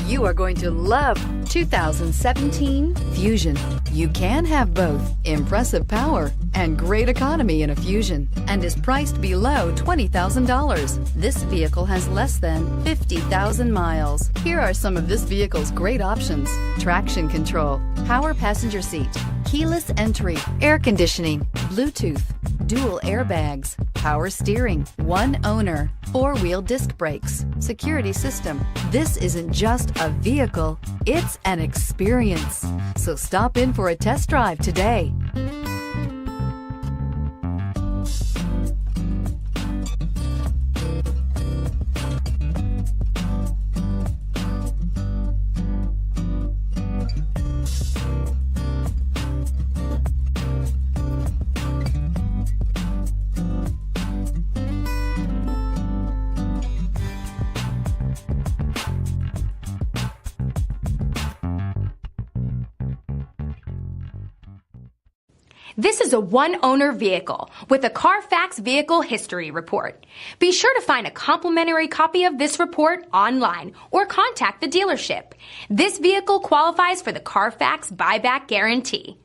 You are going to love 2017 Fusion. You can have both impressive power and great economy in a Fusion and is priced below $20,000. This vehicle has less than 50,000 miles. Here are some of this vehicle's great options: traction control, power passenger seat, keyless entry, air conditioning, Bluetooth, dual airbags, power steering, one owner, four-wheel disc brakes, security system. This isn't just a vehicle, it's an experience. So stop in for a test drive today. This is a one-owner vehicle with a CARFAX Vehicle History Report. Be sure to find a complimentary copy of this report online or contact the dealership. This vehicle qualifies for the CARFAX Buyback Guarantee.